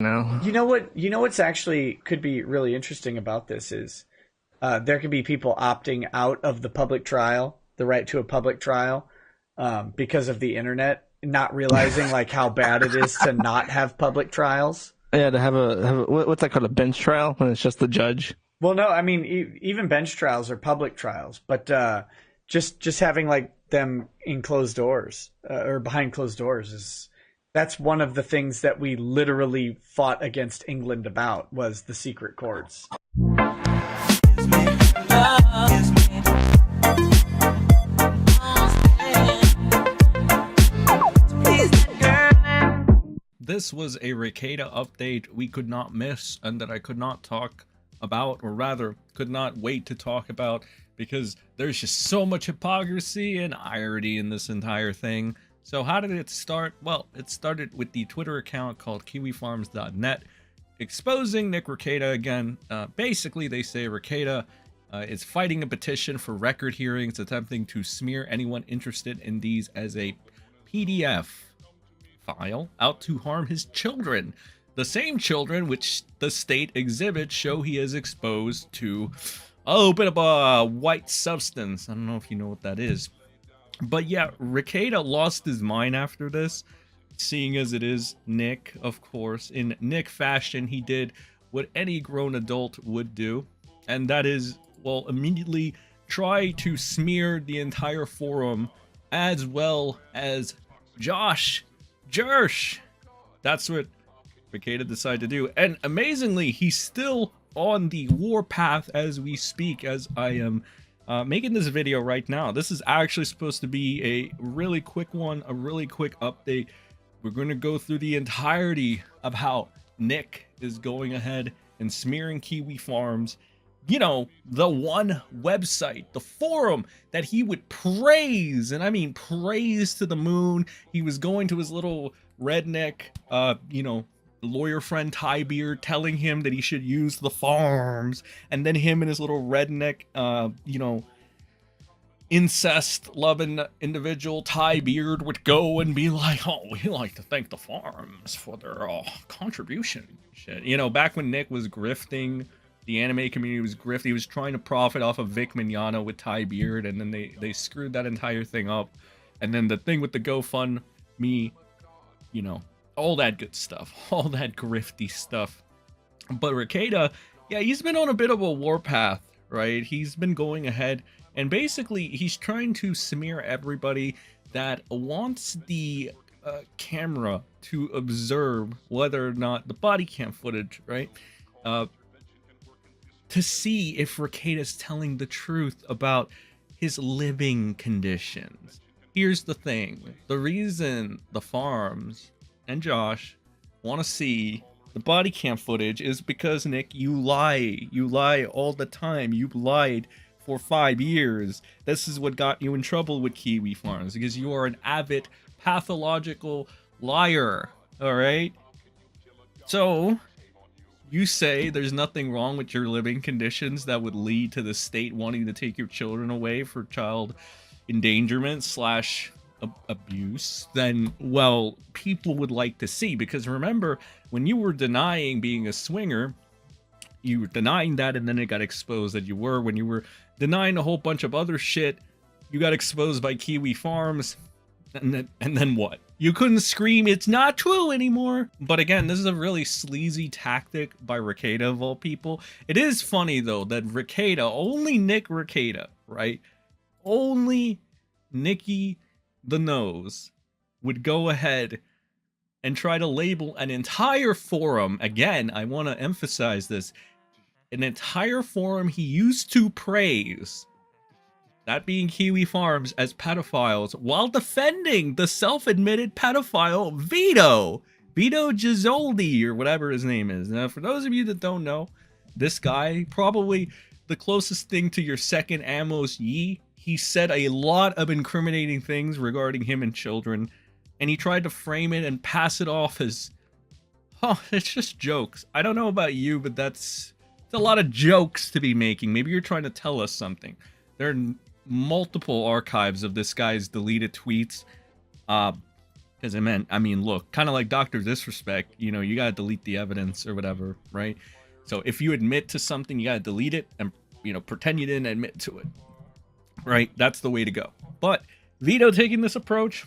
No. You know what's actually could be really interesting about this is there could be people opting out of the public trial, the right to a public trial, because of the internet, not realizing like how bad it is to not have public trials. Yeah, to have a what's that called, a bench trial when it's just the judge. Well, no, I mean even bench trials are public trials, but just having like them in closed doors or behind closed doors is that's one of the things that we literally fought against England about was the secret courts. This was a Rekieta update we could not miss and that I could not talk about, or rather could not wait to talk about, because there's just so much hypocrisy and irony in this entire thing. So how did it start? Well, it started with the Twitter account called Kiwifarms.net exposing Nick Rekieta again. Basically, they say Rekieta is fighting a petition for record hearings, attempting to smear anyone interested in these as a PDF file out to harm his children. The same children which the state exhibits show he is exposed to a little bit of a white substance. I don't know if you know what that is. But yeah, Rekieta lost his mind after this, seeing as it is Nick, of course. In Nick fashion, he did what any grown adult would do, and that is, well, immediately try to smear the entire forum, as well as Josh Jersh. That's what Rekieta decided to do, and amazingly, he's still on the warpath as we speak, as I am making this video right now. This is actually supposed to be a really quick one, a really quick update. We're going to go through the entirety of how Nick is going ahead and smearing Kiwifarms. You know, the one website, the forum that he would praise, and I mean praise to the moon. He was going to his little redneck, you know, lawyer friend Tybeard, telling him that he should use the farms, and then him and his little redneck, you know, incest loving individual Tybeard would go and be like, oh, we like to thank the farms for their contribution. Shit, you know, back when Nick was grifting, the anime community was grifting. He was trying to profit off of Vic Mignogna with Tybeard, and then they screwed that entire thing up. And then the thing with the GoFundMe, you know, all that good stuff, all that grifty stuff. But Rekieta, yeah, he's been on a bit of a warpath, right? He's been going ahead, and basically he's trying to smear everybody that wants the camera to observe whether or not the body cam footage, right? To see if Rekieta is telling the truth about his living conditions. Here's the thing. The reason the farms and Josh want to see the body cam footage is because, Nick, you lie. You lie all the time. You lied for 5 years. This is what got you in trouble with Kiwifarms, because you are an avid pathological liar. All right? So you say there's nothing wrong with your living conditions that would lead to the state wanting to take your children away for child endangerment slash abuse, then, well, people would like to see. Because remember, when you were denying being a swinger, you were denying that, and then it got exposed that you were. When you were denying a whole bunch of other shit, you got exposed by Kiwifarms, and then what? You couldn't scream it's not true anymore. But again, this is a really sleazy tactic by Rekieta, of all people. It is funny though that Rekieta, only Nick Rekieta, right? Only Nicky the Nose would go ahead and try to label an entire forum. Again, I want to emphasize this. An entire forum he used to praise, that being Kiwifarms, as pedophiles, while defending the self-admitted pedophile Vito Gisoldi, or whatever his name is. Now, for those of you that don't know, this guy, probably the closest thing to your second Amos Yee. He said a lot of incriminating things regarding him and children, and he tried to frame it and pass it off as, oh, it's just jokes. I don't know about you, but it's a lot of jokes to be making. Maybe you're trying to tell us something. There are multiple archives of this guy's deleted tweets. Because I mean, look, kind of like Dr. Disrespect, you know, you gotta delete the evidence or whatever, right? So if you admit to something, you gotta delete it and, you know, pretend you didn't admit to it, right? That's the way to go. But Vito taking this approach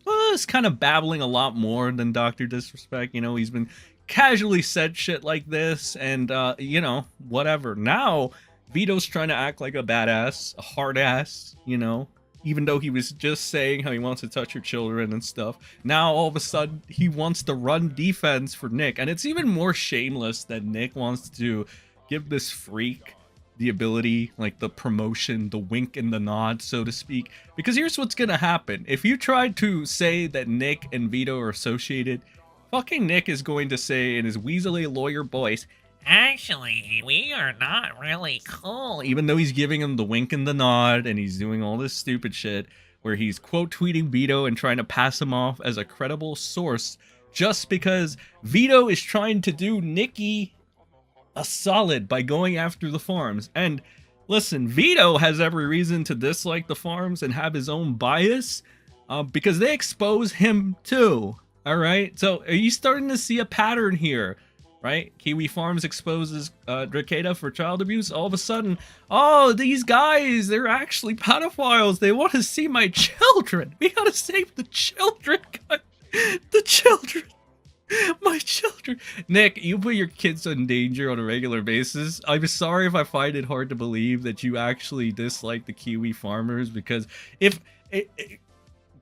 was kind of babbling a lot more than Dr. Disrespect. You know, he's been casually said shit like this and, you know, whatever. Now, Vito's trying to act like a badass, a hard ass, you know, even though he was just saying how he wants to touch your children and stuff. Now, all of a sudden, he wants to run defense for Nick. And it's even more shameless that Nick wants to give this freak the ability, like the promotion, the wink and the nod, so to speak. Because here's what's gonna happen. If you try to say that Nick and Vito are associated, fucking Nick is going to say in his weaselly lawyer voice, actually, we are not really cool. Even though he's giving him the wink and the nod and he's doing all this stupid shit where he's quote tweeting Vito and trying to pass him off as a credible source just because Vito is trying to do Nicky a solid by going after the farms. And listen, Vito has every reason to dislike the farms and have his own bias because they expose him too. All right, so are you starting to see a pattern here? Right, Kiwifarms exposes Rekieta for child abuse. All of a sudden, oh, these guys, they're actually pedophiles. They want to see my children. We gotta save the children, God. The children. My children. Nick, you put your kids in danger on a regular basis. I'm sorry if I find it hard to believe that you actually dislike the Kiwi farmers, because if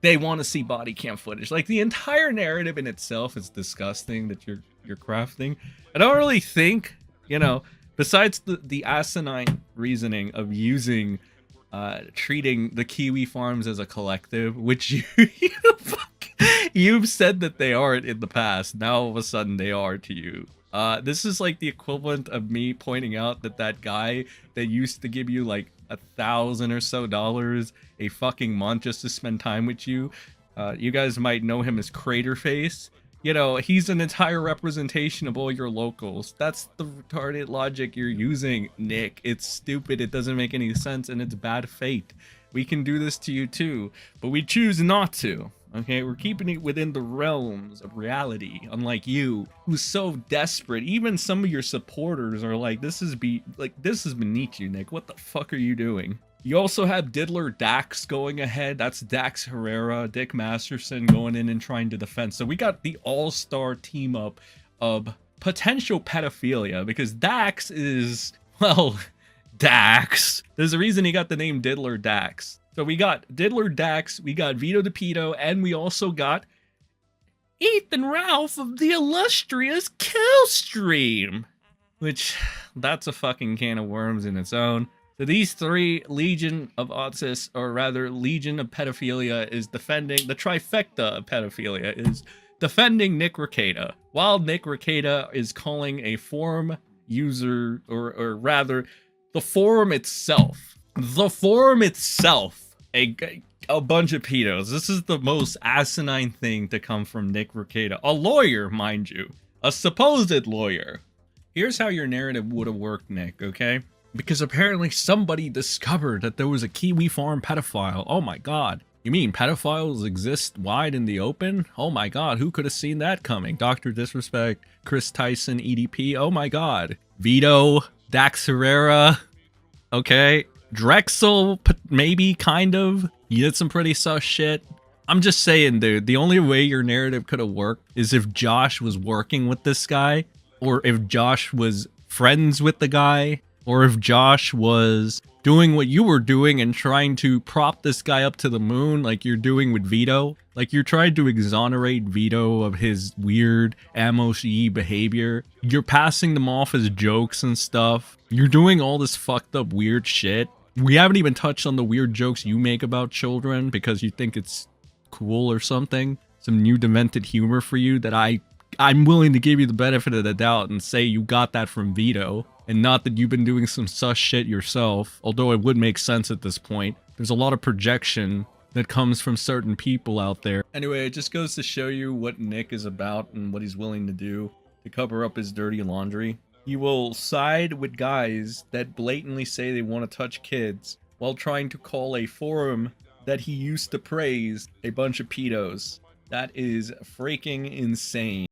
they want to see body cam footage, like the entire narrative in itself is disgusting that you're crafting. I don't really think, you know, besides the asinine reasoning of using treating the Kiwi farms as a collective, which you've said that they aren't in the past. Now all of a sudden they are to you. This is like the equivalent of me pointing out that guy that used to give you like $1,000 or so a fucking month just to spend time with you. You guys might know him as Crater Face. You know, he's an entire representation of all your locals. That's the retarded logic you're using, Nick. It's stupid, it doesn't make any sense, and it's bad fate. We can do this to you too, but we choose not to. Okay, we're keeping it within the realms of reality, unlike you, who's so desperate. Even some of your supporters are like, this is beneath you, Nick. What the fuck are you doing? You also have Diddler Dax going ahead. That's Dax Herrera, Dick Masterson going in and trying to defend. So we got the all-star team up of potential pedophilia, because Dax is, well, Dax. There's a reason he got the name Diddler Dax. So we got Diddler Dax, we got Vito DePito, and we also got Ethan Ralph of the illustrious Killstream. Which, that's a fucking can of worms in its own. So these three Legion of Autists, or rather Legion of Pedophilia, is defending, the trifecta of pedophilia is defending Nick Rekieta, while Nick Rekieta is calling a forum user, or rather, the forum itself, a bunch of pedos. This is the most asinine thing to come from Nick Rekieta. A lawyer, mind you. A supposed lawyer. Here's how your narrative would have worked, Nick, okay? Because apparently somebody discovered that there was a Kiwi farm pedophile. Oh my god. You mean pedophiles exist wide in the open? Oh my god, who could have seen that coming? Dr. Disrespect, Chris Tyson, EDP, oh my god. Vito, Dax Herrera, okay. Drexel, maybe, kind of. You did some pretty sus shit. I'm just saying, dude, the only way your narrative could have worked is if Josh was working with this guy, or if Josh was friends with the guy, or if Josh was doing what you were doing and trying to prop this guy up to the moon like you're doing with Vito. Like you're trying to exonerate Vito of his weird Amos-y behavior. You're passing them off as jokes and stuff. You're doing all this fucked up weird shit. We haven't even touched on the weird jokes you make about children because you think it's cool or something. Some new demented humor for you that I'm willing to give you the benefit of the doubt and say you got that from Vito. And not that you've been doing some sus shit yourself, although it would make sense at this point. There's a lot of projection that comes from certain people out there. Anyway, it just goes to show you what Nick is about and what he's willing to do to cover up his dirty laundry. He will side with guys that blatantly say they want to touch kids while trying to call a forum that he used to praise a bunch of pedos. That is freaking insane.